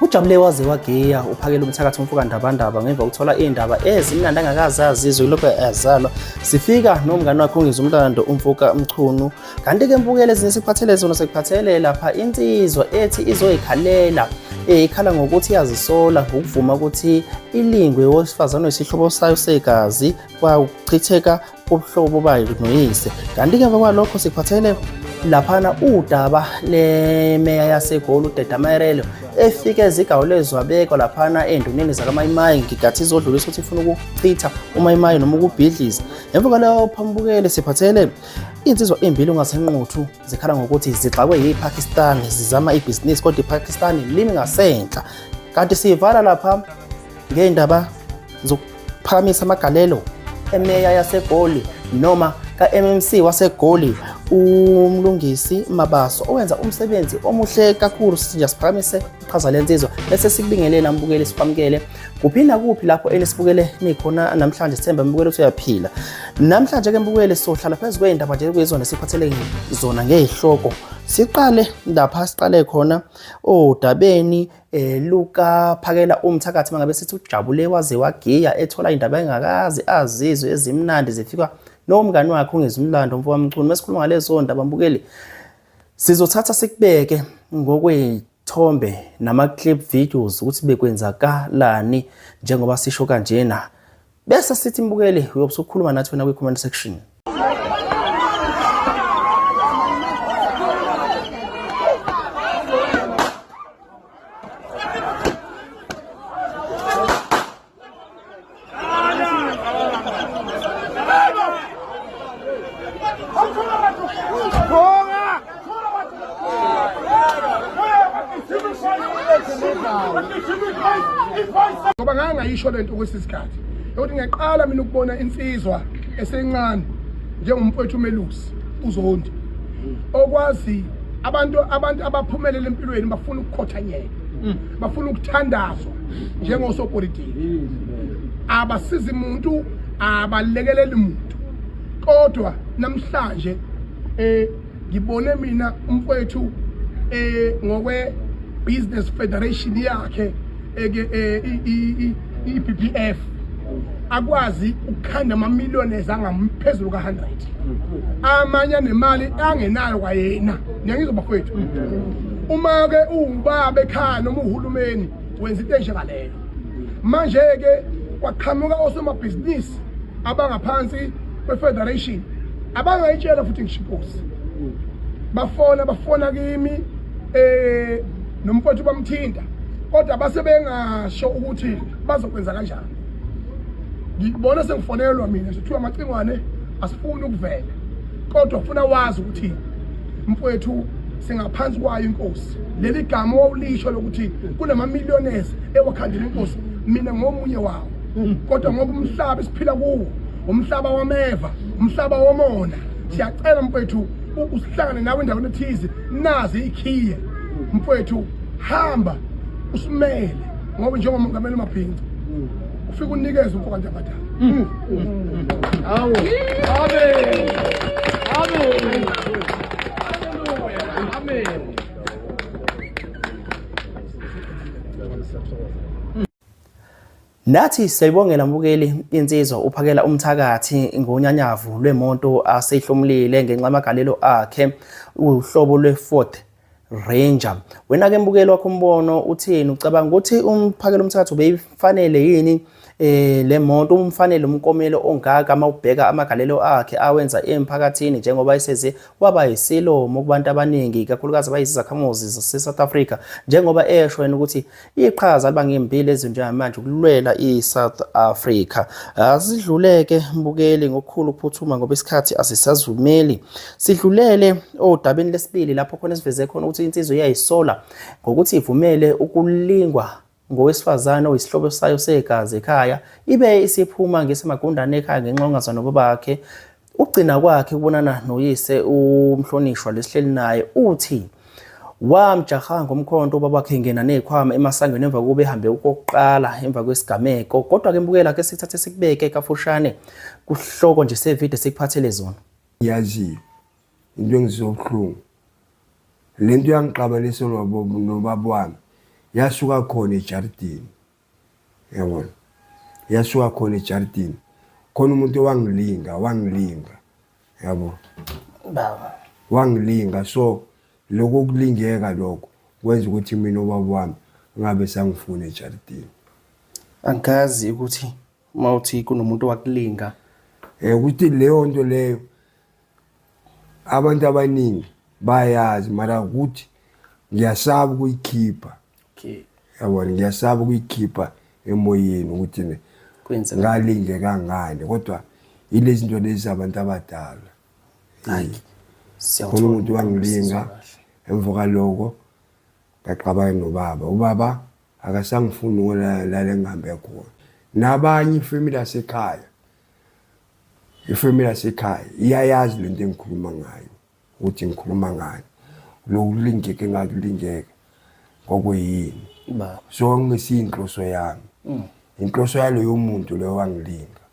Ujabule waze wagiya uphakela umthakathi umfukandabandaba ngemva kokuthola indaba ezimnandi angakazazi izwe lokho yazalwa sifika nomngane wakhe ungizwe umlando umfuka Mchunu kanti ke mbukele ezinye sikuphathele zona sikuphathele lapha insizwa ethi izoyikhalela ikhala ngokuthi yazisola ngokuvuma ukuthi ilingwe wesifazane wesihlobo sayo segazi kwauchitheka ubuhlobo bayo noyise kanti ke emva kwalokho sikuphathele laphana udaba lemeya yaseGoli uDeda Mayelelo efike ezigawulezwa bekwa laphana enduneni zakaMayimayi ngigathi izodlulisa ukuthi ifuna ukuchitha uMayimayi noma ukubhidliza emva kwalawo phambukele siphathele insizwa embili ongasenquthu zikhala ngokuthi zixakwe yiPakistan zizama ibhizinisi kodwa iPakistan limi ngasenhla kanti sivala lapha ngeindaba zokuphakamisa amagalelo emeya yaseGoli noma ka-MMC waseGoli umlungisi Mabaso owenza umsebenzi omuhle kakhulu sithi asiphakamise iqhaza lensizwa bese sikubingelele nambukeli sikwamukele kuphinda kuphi lapho enisibukele nikhona namhlanje sithemba mbukeli ukuthi uyaphila namhlanje ke mbukeli sohlala phezulu kweindaba nje kuyizona siphathele zona ngezihloko siqale lapha siqale khona odabeni Luka phakela umthakathi mangabe sithi ujabule waze wagiya ethola indaba engakazi azizwe ezimnandi zifika nomngane wakhe ungizwe umlando umfowethu Mchunu mesikhuluma ngalezo ndaba mbukeli sizothatha sikubeke ngokwezithombe nama clip videos ukuthi bekwenzakalani njengoba sisho kanjena bese sithi mbukeli uyobusukhuluma nathi wena kwi-comment section. Ngoba ngangayisho lento kwesisikhathi ukuthi ngiyaqala mina ukubona insizwa esencane njengomfowethu uMelusi uZondi okwazi abantu abaphumelele empilweni bafuna ukukhothanyeka bafuna ukuthandazwa njengosopolitiki abasizi umuntu abalekelele umuntu kodwa namhlanje ngibone mina umfowethu ngokwe Business Federation yakhe iBPF akwazi ukukhanda amamiliyoni angamphezulu ka100 amanye nemali angenayo kwayena ngiyangizwa bafowethu uma ke ubaba ekhaya noma uhulumeni wenza into enjengaleyo manje ke kwaqhamuka osomabhizinisi abangaphansi kweFederation abangayitshela futhi ngishiposi bafona kimi nomfowethu bamthinta kodwa basebengasho ukuthi bazokwenza kanjani ngibona sengifonelwa mina sithi amacingwane asifuni ukuvela kodwa ufuna wazi ukuthi mfowethu singaphansi kwayo inkosi leli gama wawulisho lokuthi kunamamillionaires ewakhandela inkosi mina ngomunye wawo kodwa ngoba umhlaba esiphila kuwo umhlaba wameva umhlaba womona siyacela mfowethu usihlangane nawe endaweni ethize nazi ikhiye mfowethu hamba usimele ngoba njengoba umongameli uMaphinzi ufika unikeze umfowethu abadala awu amen amen amen. Nathi siyibongela mbukeli insizwa uphakela umthakathi ngonyanyavu lwemonto asehlomlile ngenxa yamagalelo akhe uhlobo lwe4th Ranger wena ke mbukeli wakho umbono uthini ucabanga ukuthi umphakela umthakathi ubeyifanele yini le monto umfanele umkomelo ongaka mawubheka amagalelo akhe awenza emphakathini njengoba iseze waba yisilomo kubantu abaningi kakhulukazi abayizakhamuzi zase-South Africa njengoba esho yena ukuthi iqhaza bangempilo ezinjengamanje ukulwela iSouth Africa asidluleke mbukeli ngokukhulu ukuphuthuma ngoba isikhathi asisazumeli sidlulele odabeni lesibili lapho khona siveze khona ukuthi insizwe iyayisola ngokuthi ivumele ukulingwa ngowesifazane oyisihlobo sayo segazi ekhaya ibe isiphuma ngesemagundane ekhaya ngenxa ongazana nobabakhe ugcina kwakhe ukubonana noyise umhlonishwa lesihleli naye uthi wamjaha ngomkhonto ubabakhe ngena nezikhwama emasangweni emva kokuba ehambe ukokuqala emva kwesigameko kodwa ke mbukela ke sithathe sikubeke kafushane kuhloko nje sevideo sikuphathele zona yazi into engizokhuluma lento yangiqabalisa nobaba wami yasuka khona ejardini yabona yasuka khona ejardini khona umuntu wangilinga yabo baba wangilinga so lokho kulingeka lokho kwenza ukuthi mina ubaba wami ngabe sangifuna ejardini angazi ukuthi mawuthi kunomuntu wakulinga ukuthi leyo nto leyo abantu abaningi bayazi mara ukuthi ngiyasaba ukuyikhipha okay yabona ngiyasaba ukuyikhipha emoyeni ukuthi ne kwenza ngalinge kangane kodwa ilezi zinto lezi abantu abadala hayi khona umuntu wangilinga emva kwaloko ngaqabana nobaba ubaba akasangifuni ukulala ngihambe khona nabanye ifamily yasekhaya iyayazi lento engikhuluma ngayo ukuthi ngikhuluma ngani lokulingeke ngakulingeka kokuyini baba so ngesinhloso yami inhloso yalo muntu lo wangilinga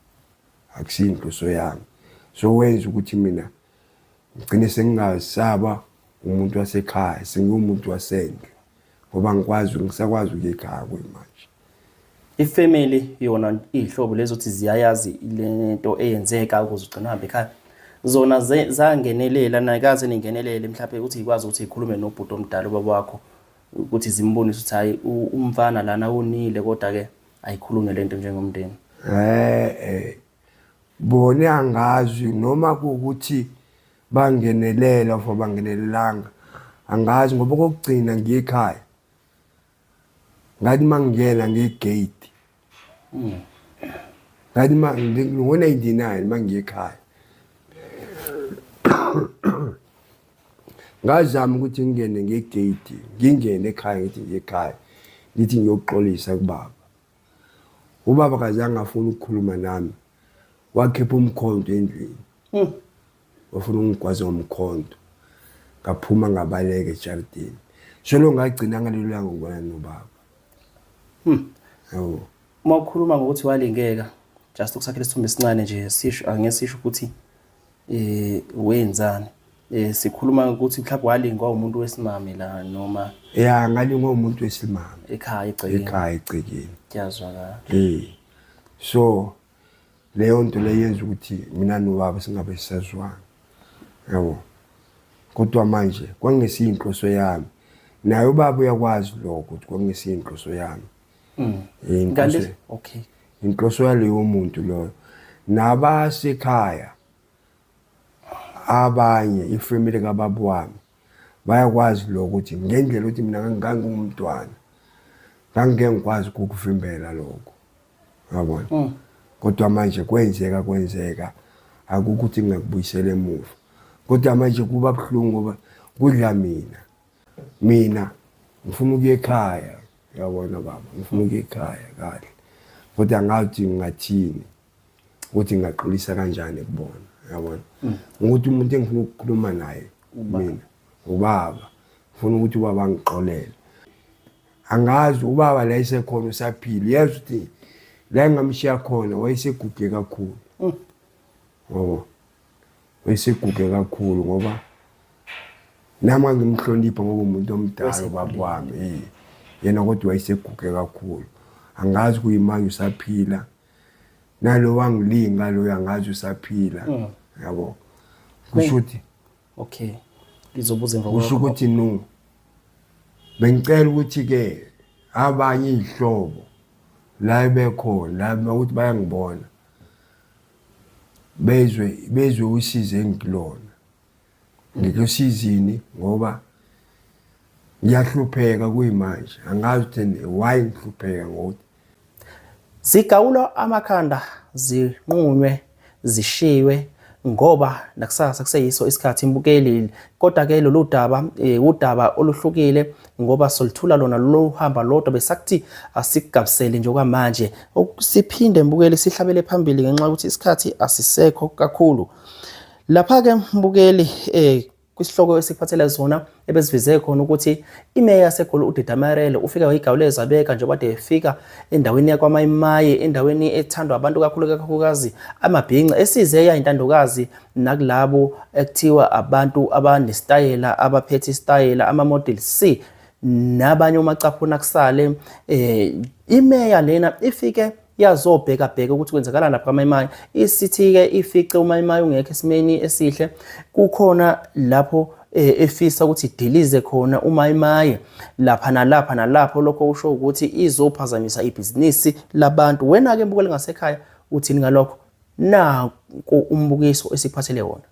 akusinhloso yami so wenza ukuthi mina ngigcine sengingasaba umuntu wasekhaya sengumuntu wasendle ngoba ngisakwazi ukuyikhaya kwemanje ifamily yona ihlobo lezothi ziyayazi lento eyenzeka ukuze ugcina uhambe ekhaya zona zangenelela nakaze ningenelele mhlawumbe ukuthi ikwazi ukuthi ikhulume nobhuti omdala baba wakho ukuthi zimbonise ukuthi hayi umfana lana unile kodwa ke ayikhulume lento njengomndeni bone angazi noma ukuthi bangenelela for bangenelelanga angazi ngoba kokugcina ngiyekhaya ngathi mangena ngegate ngathi ngo-99 mangiyekhaya ngazama ukuthi ngingene ngegate ngingene ekhaya ngithi ngiyekhaya ngithi ngiyoxolisa kubaba ubaba kazange afuna ukukhuluma nami wakhipha umkhonto endlini wafuna ungigwaza ngomkhonto ngaphuma ngabaleka ejardini so lo ngagcina ngalelanga ngibona nobaba yabo mawukhuluma ngokuthi walingeka just ukusakhela isithombe esincane nje sisho angesisho ukuthi wenzani sikhuluma ukuthi mhlawumbe walingwa umuntu wesimame la noma ngalingwa umuntu wesimame ekhaya egcekeni kuyazwakala so leyo nto leyenza ukuthi mina nobaba singabe sisazwana yabo kodwa manje kwangesinhloso yami naye ubaba uyakwazi lokho ukuthi kwangesinhloso yami ngale okay inhloso yaleyo muntu loyo nabasekhaya abanye ifamily kababa wami bayakwazi lokho ukuthi ngendlela ukuthi mina ngangumntwana ngangengikwazi ukukuvimbela lokho yabona kodwa manje kwenzeka akukuthi ngakubuyisela emuva kodwa manje kuba buhlungu ngoba kudla mina ngifuna ukuya ekhaya yabona baba ngifuna ukuya ekhaya kahle kodwa ngathi ngingathini ukuthi ngaqolisa kanjani kubona yabona ukuthi umuntu engifuna ukukhuluma naye mina ubaba ngifuna ukuthi ubaba angixolele angazi ubaba la isekhona usaphila yazi ukuthi la ngamshiya khona wayeseguge kakhulu ngoba wayeseguge kakhulu ngoba nami ngimhlonipha ngoba umuntu omdala ubaba wami yena kodwa wayeseguge kakhulu angazi kuyimanje usaphila nalo wangilinga lo yangazi usaphila yabo kusho ukuthi okay ngizobuza emva kwakho kusho ukuthi no bengicela ukuthi ke abanye ihlobo la bekhona la ukuthi bayangibona bezwe usize engilona ngilosizini ngoba ngiyahlupheka kuyimanje angazi ukuthi why ngihlupheka ngokuthi sigawulo amakhanda zinqunywe zishiwe ngoba nakusasa kuseyiso isikhathi imbukeli kodwa ke lolu daba udaba oluhlukile ngoba solithula lona lo hamba lodwa besakuthi asigabisele nje okwamanje siphinde imbukeli sihlabele phambili ngenxa ukuthi isikhathi asisekho kakhulu lapha ke mbukeli kwisihloko esikuphathele zona ebezivize khona ukuthi imeya yaseGoli uDidamarele ufika wayigawuleza abeka nje kade efika endaweni yakwaMayimaye endaweni ethandwa abantu kakhulukazi amabhinqa esize yayintandokazi nakulabo ekuthiwa abantu abanestayela abaphethe istayela ama model C nabanye omacaphuna kusale imeya lena ifike yazobheka ukuthi kwenzakala lapha kaMayimayi. Isithi-ke ifice uMayimayi ungekho esimeni esihle, kukhona lapho efisa ukuthi idilize khona uMayimayi lapha nalapho. Lokho kusho ukuthi izophazamisa ibhizinisi labantu. Wena-ke mbukeli ngasekhaya uthini ngalokho? Naku umbukiso esiphathele wona.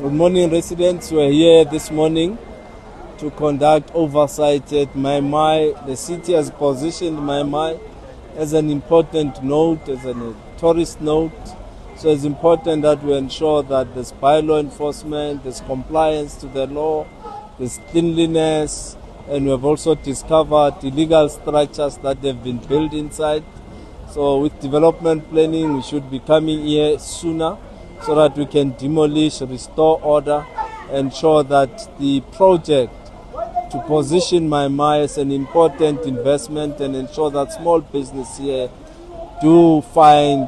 Good morning, residents. We're here this morning to conduct oversight at Maimai. The city has positioned Maimai as an important node, as a tourist node. So it's important that we ensure that there's bylaw enforcement, there's compliance to the law, there's cleanliness, and we have also discovered illegal structures that have been built inside. So with development planning, we should be coming here sooner so that we can demolish, restore order, ensure that the project to position Maimai as an important investment and ensure that small business here do find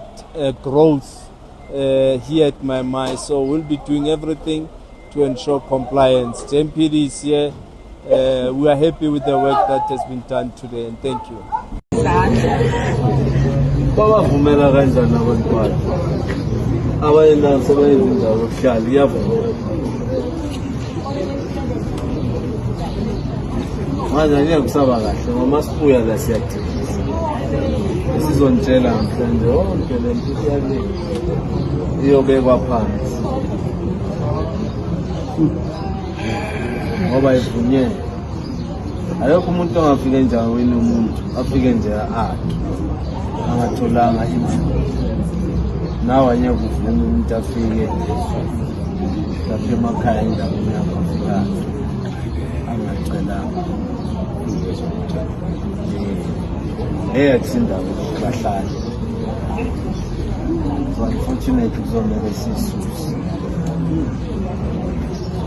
growth here at Maimai. So we'll be doing everything to ensure compliance. JMPD is here. We are happy with the work that has been done today, and thank you. Bavumela kanjani abantwana abayena sebenza indawo yokuhlala iyavuma manje angeke kusaba kahle ngoba sibuya la siyathengisa sizontshela namhlanje yonke le nto iyale iyobekwa phansi ngoba ivunyelwe. Ayokho umuntu ongafika endaweni umuntu afike nje akhe angatholanga imvume. Nawe anyeke uvuma umuntu afike lapha emakhaya endaweni yakho afika angacelanga. Eyakusindawo bahlali. Unfortunately kuzomele sisusi.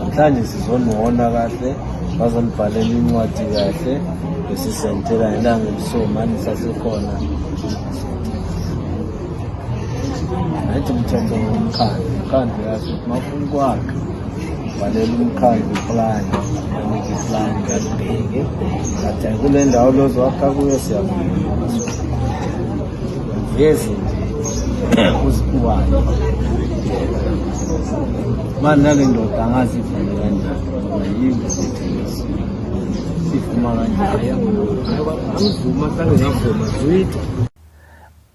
Mhlanje sizonona kahle bazonibhalela incwadi kahle besisentela ngelanga elisomani sasekhona. Nathi umthetho umkhandlu yaso mafuna kwakhe bhalela umkhandlu plan anike plan kabheke ngathi kule ndawo lozwakha kuyo siyavuma vezi nje uzikuwayo manje nale ndoda angazi ivune kanjani yini sithengisa sifuma kanjani angivuma sangingavuma zwithu.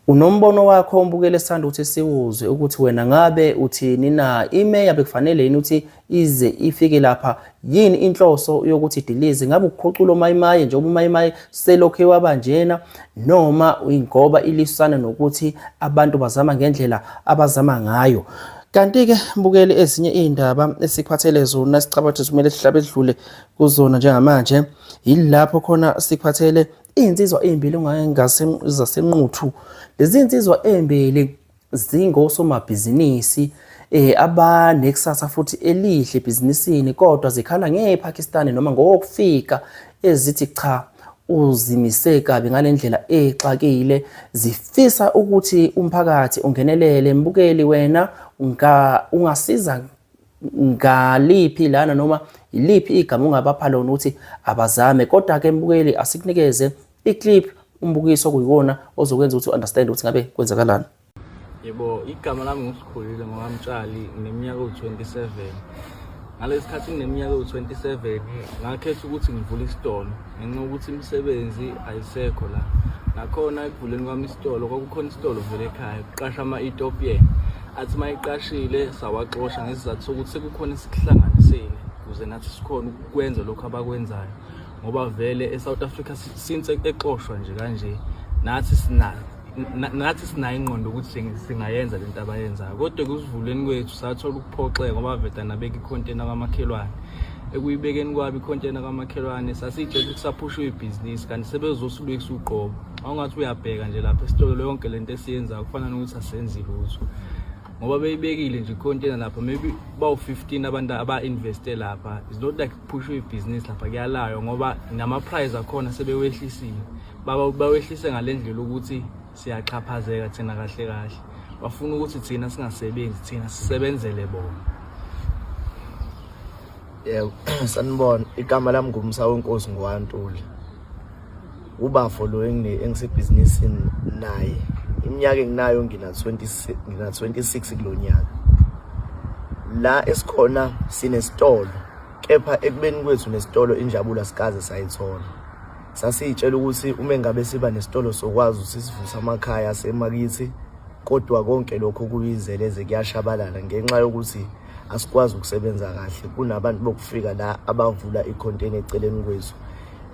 Unombono wakho umbukele sithanda ukuthi siwuzwe ukuthi wena ngabe uthini na imeya bekufanele yini ukuthi ize ifike lapha yini inhloso yokuthi idilize ngabe ukukhucula uMayimayi njengoba uMayimayi selokhe wabanjena noma ingoba ilisana nokuthi abantu bazama ngendlela abazama ngayo. Kanti-ke mbukeli ezinye izindaba esikuphathele zona sicabanga kumele sihlabe sidlule kuzona njengamanje yilapho khona sikuphathele insizwa ezimbili ongazasenquthu. Lezi insizwa ezimbili zingosomabhizinisi abanekusasa futhi elihle ebhizinisini kodwa zikhala ngePakistan noma ngokufika ezithi cha uzimise kabi ngalendlela exakile zifisa ukuthi umphakathi ungenelele. Mbukeli wena ungasiza ngaliphi lana noma iliphi igama ungabapha lona ukuthi abazame kodwa ke mbukeli asikunikeze iclip umbukiso kuyiwona ozokwenza ukuthi understand ukuthi ngabe kwenzakalani. Yebo, igama lami nguSikhulile ngokaMtshali neminyaka u27. Ngalesikhathi ngineminyaka ewu-27 ngakhetha ukuthi ngivule isitolo ngenxa ukuthi imisebenzi ayisekho la. Nakhona ekuvuleni kwami isitolo kwakukhona isitolo vele ekhaya kuqasha ama-Ethiopian. Athi mayiqashile sawaxosha ngesizathu sokuthi sekukhona esikuhlanganisile ukuze nathi sikhona ukwenza lokho abakwenzayo. Ngoba vele eSouth Africa since exoshwa nje kanje nathi sinayo ingqondo ukuthi singayenza lento abayenzayo. Kodwa kusivuleni kwethu sathola ukuphoxeka ngoba veta nabeka icontainer kamakhelwane. Ekuyibekeni kwabi icontainer kamakhelwane sasitshela ukuthi saphusha ibhizinisi kanti sebezosibekisa uqobo. Awungathi uyabheka nje lapha esitolo yonke lento esiyenzayo kufana nokuthi asenzi lutho. Ngoba beyibekile nje icontainer lapha maybe bawu-15 abantu aba-investe lapha. It's not like push ibhizinisi lapha kuyalayo ngoba nama-price akhona sebewehlisile. Bawehlise ngalendlela ukuthi siyachaphazeka thina kahle kahle. Bafuna ukuthi thina singasebenzi, thina sisebenzele bona. Sanibona, igama lami ngumsawe Nkosi ngoWantuli. Ubafo lo engisebhizinisini naye. Iminyaka enginayo ngina 26 kulonyaka. La esikhona sinesitolo. Kepha ekubeni kwethu nesitolo injabulo sikaze sayithola. Sasitshela ukuthi uma ngabe siba nesitolo sokwazi usisivusa amakhaya asemakithi kodwa konke lokho kuyizeleze kuyashabalala ngenxa yokuthi asikwazi ukusebenza kahle. Kunabantu bokufika la abavula icontainer eceleni kwethu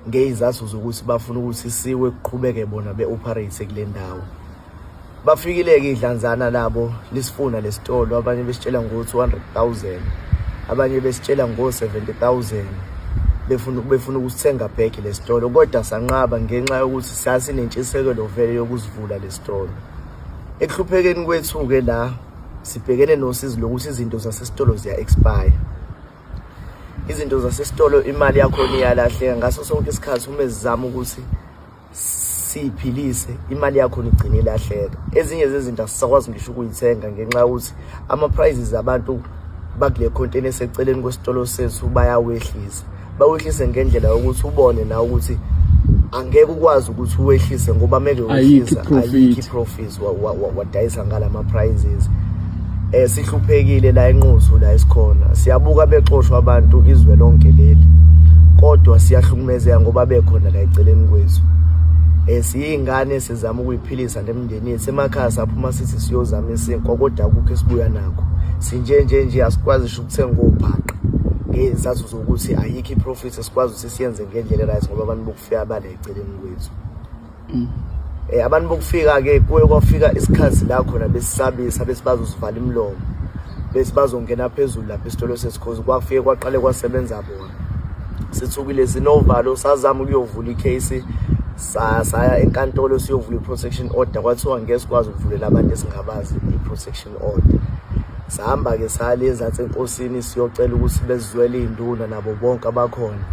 ngezizathu zokuthi bafuna ukuthi siwe kuqhubeke bona beoperate kule ndawo. Bafikile ke idlanzana labo lisifuna lesitolo, abanye besitshela ngo200,000, abanye besitshela ngo70,000 befuna ukuthenga back lesitolo. Kodwa sanqaba ngenxa yokuthi sasinentshisekelo vele yokuzivula lesitolo. Ekuhluphekeni kwethu ke la sibhekene nosizi lokuthi izinto zasesitolo ziya expire. Izinto zasesitolo imali yakho iyalahleka ngaso sonke isikhathi uma sizama ukuthi siphilise imali yakho igcine ilahleka. Ezinye zezinto asisakwazi ngisho ukuyithenga ngenxa yokuthi ama prices abantu bakule container eseceleni kwesitolo sethu bayawehlisa. Bawehlise ngendlela yokuthi ubone na ukuthi angeke ukwazi ukuthi uwehlise ngoba meke uwehlisa ayikho profits wadayisa ngalama prices. Sihluphekile la enquzo la esikhona. Siyabuka bexoshwa abantu izwe lonke leli. Kodwa siyahlukumezeka ngoba bekhona la eceleni kwethu. Siyingane sizama ukuyiphilisa nemindeni yethu emakhaya saphuma sithi siyozama isinkwa kodwa akukho esibuya nakho. Sinje asikwazi ukuthenga ubhaqa. Ngezathu zokuthi ayikho iprofit esikwazi ukuthi siyenze ngendlela right ngoba abantu bokufika bala eceleni kwethu. Abantu bokufika ke kuye kwafika isikhathi la khona besisabisa besibazosivala imlomo. Besibazongena phezulu lapha esitolo sesikhozi kwafike kwaqale kwasebenza bona. Sithukile sinovalo sazama ukuyovula icase saya enkantolo siyovula iprotection order kwathiwa ngeke sikwazi ukuvulela abantu esingabazi iprotection order. Sahamba ke saleza enkosini siyocela ukuthi bezizwele induna nabo bonke abakhona.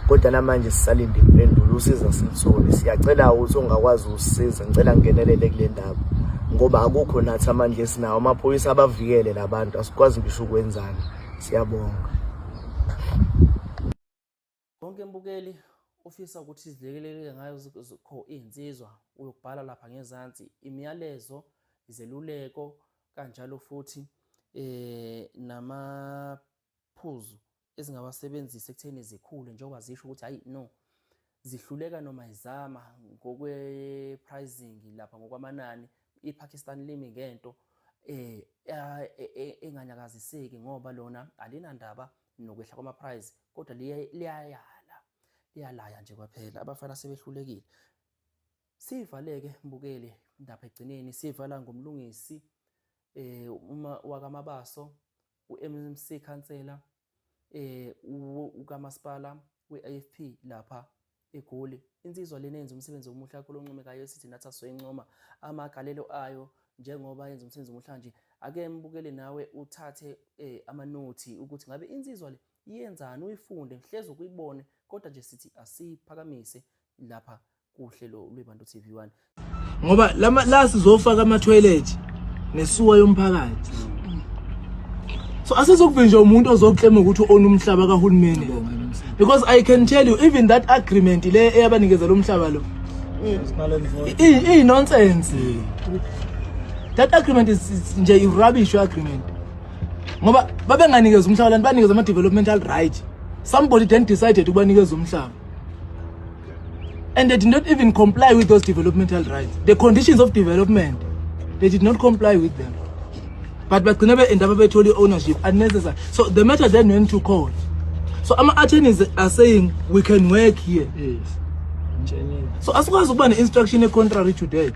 Kodwa namanje sisalinde impendulo usiza sithole. Siyacela ukuthi ungakwazi usisiza ngicela ngenelele kule ndaba ngoba akukho nathi amandla esinawo. Amaphoyisa abavikele labantu asikwazi ngisho ukwenzana. Siyabonga. Konke mbukeli ofisa ukuthi sizilekelele ngayo zikho insizwa uyokubhala lapha ngezansi imiyalezo, izeluleko kanjalo futhi namaphuzu ezingabasebenzisa ekutheni zikhule njengoba zisho ukuthi hayi no zihluleka noma izama ngokwe pricing lapha ngokwamanani iPakistan Limi ngento enganyakaziseki ngoba lona alinandaba nokwehla kwama price kodwa liyalaya nje kwaphela. Abafana sebehlulekile. Sivaleke mbukeli ndapha egcineni sivala ngomlungisi uma wakamabaso uMC Councillor ukamasipala weAFP lapha eGoli. Insizwa lenenza umsebenzi omuhle kakhulu oncomekayo esithi nathi asoyincoma amagalelo ayo njengoba yenza umsebenzi omuhle nje. Ake mbukele nawe uthathe amanothi ukuthi ngabe insizwa le iyenzani uyifunde mhleze ukuyibone kodwa nje sithi asiphakamise lapha kuhlelo lweBantu TV1 ngoba la sizofaka ama toilet nesuwa yomphakathi. So asizokuvinja umuntu ozoklema ukuthi ona umhlaba kahulumeni because I can tell you even that agreement le eyabanikeza lo mhlaba lo nonsense. That agreement is nje rubbish agreement. ngoba babenganikeza umhlaba lana banikeza ama developmental right. Somebody then decided to banikeza umhlaba. And they did not even comply with those developmental rights. The conditions of development, they did not comply with them. But never end up with ownership unnecessary. So the matter then went to court. So our attorneys are saying we can work here. Yes. So as far as one instruction contrary to that.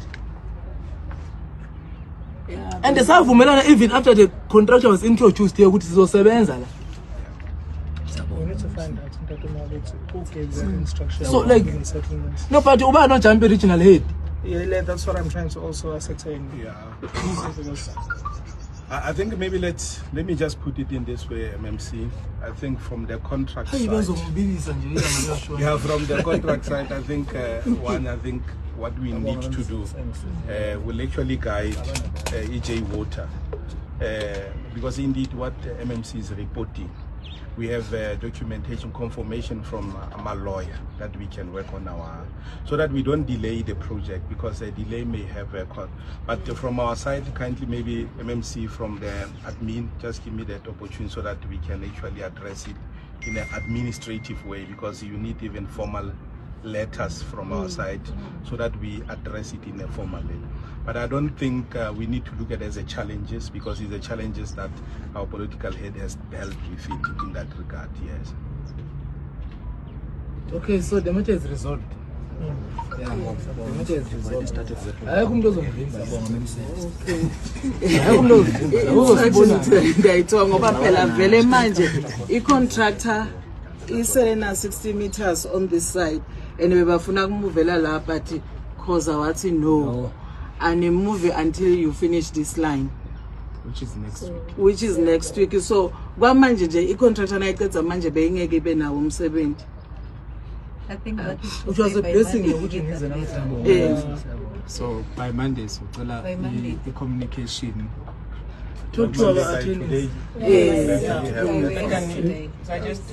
Yeah, and the South Women, even after the contract was introduced here, which is also we need to find out who gave the instruction. So like no, but you are not jumping regional head. Yeah, that's what I'm trying to also ascertain. Yeah. I think maybe let me just put it in this way, MMC. I think from the contract side, yeah, from the contract side, I think what we need to do will actually guide EJ Water, because indeed what MMC is reporting, we have documentation confirmation from my lawyer that we can work on so that we don't delay the project, because a delay may have a cost. But from our side, kindly maybe MMC from the admin, just give me that opportunity so that we can actually address it in an administrative way, because you need even formal letters from our side so that we address it in a formal way. But I don't think we need to look at it as a challenges, because it's the challenges that our political head has dealt with it in that regard, yes. Okay, so the matter is resolved. Yeah, the matter is resolved. Ndayithiwa ngoba phela vele manje i-contractor iselena 60 meters on this side and bebafuna kumuvela la, but Khoza wathi no. And move until you finish this line, which is next week. So kwamanje nje i-contractor nayiqedza manje beyingeke ibe nawo umsebenzi. I think that which was a blessing. So by Monday, so the communication. Talk to our attorneys. So I just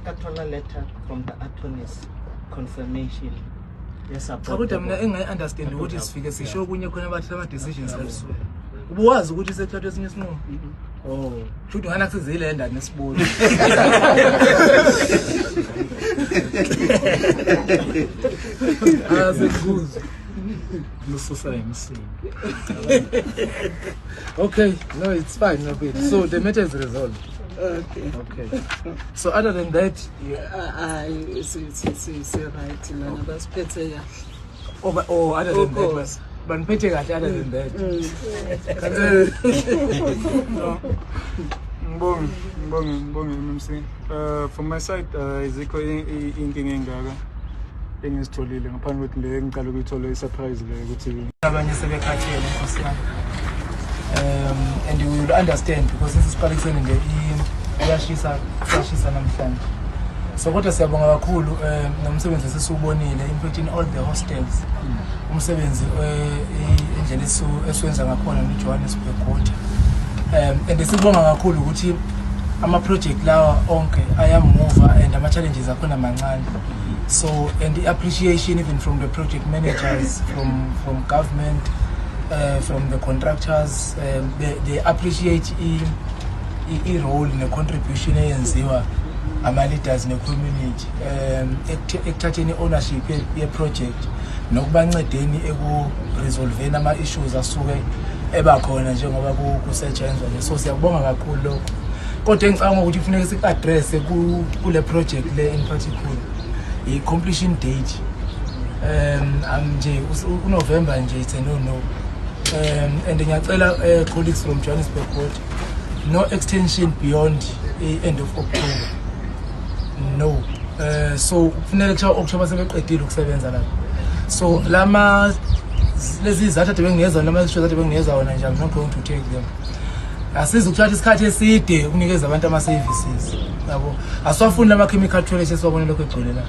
got a letter from the attorneys confirmation. Yes, I understand what is figure. See, show when you can about some decisions elsewhere. Was what is the third business? No. Oh, should you have access to the land and this board? As it goes. No society. Okay, no, it's fine. No bit. So the matter is resolved. Okay. Okay. So other than that, it's right. That's better. Yeah. Oh, other than that, but better other than that. From my side, izikho inkinga engaka engizitholile ngaphandle kokuthi le ngicala ukuyithola surprise le ukuthi abanye sebekhathele Nkosi yami. And you will understand because this is collection nje iyashisa namhlanje. So kodwa siyabonga kakhulu nomsebenzi esisubonile in all the hostels. Umsebenzi indlela esiwenza ngakhona eJohannesburg Water. And sibonga kakhulu ukuthi ama project lawa onke ayamuva and ama challenges akhona mancane. So and the appreciation even from the project managers, from government, from the contractors, they appreciate the role in the contribution eyenziwa ama leaders ne community ekuthatheni ownership ye project nokubancedeni eku resolveni ama issues asuke ebakhona njengoba kusetshenzwa nje. So siyabonga kakhulu lokho. Kodwa engicabanga ukuthi kufanele si-address kule project le in particular i completion date. Nje uNovember nje it's a no. And ngiyacela colleagues from Johannesburg Water, no extension beyond the end of October. No. So kufanele kusho October sebeqedile ukusebenza lapha. So lama lezi izathu bengiyeza lama issues zathu bengiyeza wona nje I'm not going to take them. Asizokuthatha isikhathi eside ukunikeza abantu ama services. Yabo. Aswafuni lama chemical toilets esiwabona lokho egcwele la.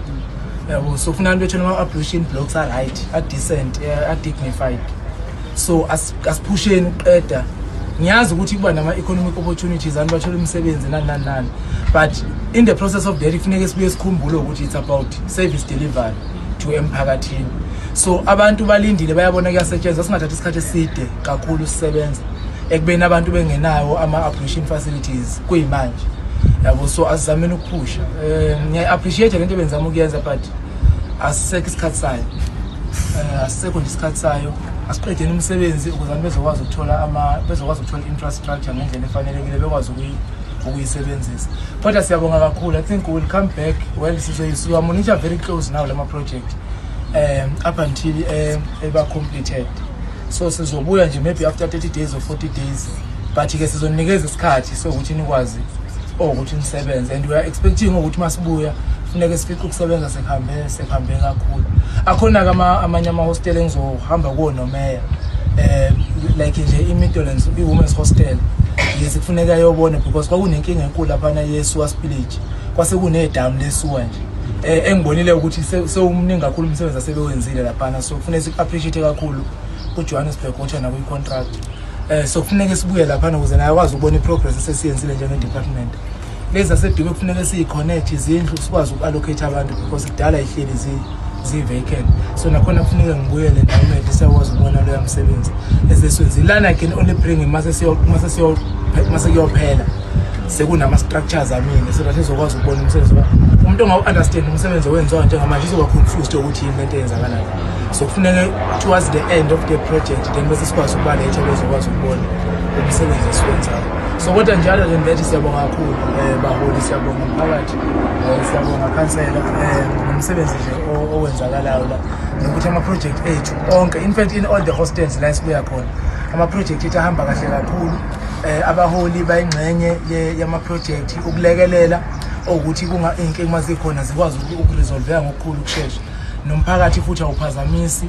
Yabo. So kufanele bethu ama ablution blocks are right, are decent, are dignified. So as pushing uqeda ngiyazi ukuthi kuba nama economic opportunities and bathola umsebenzi nani, but in the process of that kufanele sibuye sikhumbule ukuthi it's about service delivery to emphakathini. So abantu balindile bayabona kuyasetshenzwa singathatha isikhathi eside kakhulu sisebenza ekubeni abantu bengenawo ama-operation facilities kuyimanje yabo. So asizameni ukuphusha. Ngiya-appreciate lento ebenzama ukuyenza but asisekho isikhathi sayo. Asisekho nje isikhathi sayo. Asiqedeni umsebenzi ukuze abantu bezokwazi ukuthola infrastructure ngendlela efanelekile bekwazi ukuyisebenzisa. Kodwa siyabonga kakhulu. I think we'll come back well sizoyamonitor very close now lama project up until eba completed. So sizobuya nje maybe after 30 days or 40 days, but ke sizonikeza isikhathi so ukuthi nikwazi ukuthi nisebenze, and we are expecting ukuthi masibuya funeke sifike ukusebenza sekhambe kakhulu. Akhona amanye ama-hostel engizohamba kuwo nomeya like nje i-Midlands i-women's hostel kufuneka yobona because kwakunenkinga enkulu laphana yeSuwa Village, kwase kunedamu leSuwa nje engibonile ukuthi sewumningi kakhulu umsebenzi asebewenzile laphana. So kufanele si-appreciate kakhulu uJohannesburg Water nakwi-contract. So kufanele sibuye laphana ukuze naye akwazi ukubona i-progress esesiyenzile njenge-department. Lezi zaseDube kufanele siyi-connect izindlu sikwazi uku-allocate abantu because kudala ihleli zi-vacant. So nakhona kufanele ngibuyele nawe siyakwazi ukubona loya msebenzi eseswenzile. Lana can only bring masekuyophela sekunama-structures aminingi so that ezokwazi ukubona umsebenzi umuntu ongawu-understand umsebenzi owenziwa njengamanje izoba confused ukuthi yini lento eyenzakalayo. So kufanele towards the end of the project then bese sikwazi ukubaletha bezokwazi ukubona umsebenzi esiwenzayo. So kodwa njalo than that siyabonga kakhulu baholi, siyabonga umphakathi, siyabonga khansela ngomsebenzi nje owenzakalayo la nokuthi ama-project ethu onke, in fact in all the hostels la esibuya khona ama-project ethu ahamba kahle kakhulu. Abaholi bayingxenye yama-project ukulekelela ukuthi inkinga mazikhona zikwazi ukuresolveka ngokukhulu ukushesha. Nomphakathi futhi awuphazamisi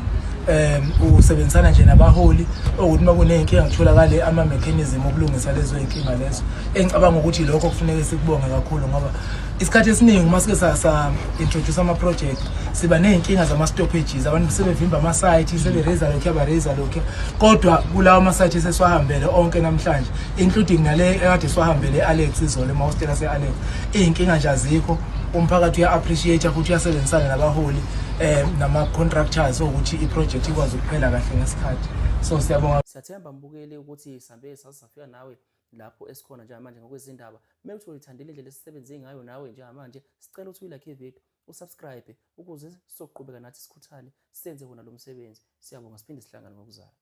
usebenzisana nje nabaholi ukuthi makuneyinkinga kutholakale ama-mechanism okulungisa lezo yinkinga lezo. Engicabanga ukuthi lokho kufuneka sikubonge kakhulu ngoba isikhathi esiningi masike sa-introduce ama-project siba neyinkinga zama-stoppages, abantu sebevimba ama-site sebe-raise lokhu yaba-raise lokhu. Kodwa kulawo ama-site esesiwahambele onke namhlanje including nale ekade siwahambele e-Alex izolo ema-hostel ase-Alex, iy'nkinga nje azikho. Umphakathi uya-appreciate futhi uyasebenzisana nabaholi nama-contractors ukuthi i-project ikwazi ukuphela kahle ngesikhathi. So siyabonga. Siyathemba mbukeli ukuthi sihambe sasafika nawe lapho esikhona njengamanje ngokwezindaba. Mewuthi uyithandile indlela esisebenze ngayo nawe njengamanje, sicela ukuthi uyilike ivideo, usubscribe ukuze sizoqhubeka nathi sikhuthane senze wona lo msebenzi. Siyabonga, siphinde sihlangane ngokuzayo.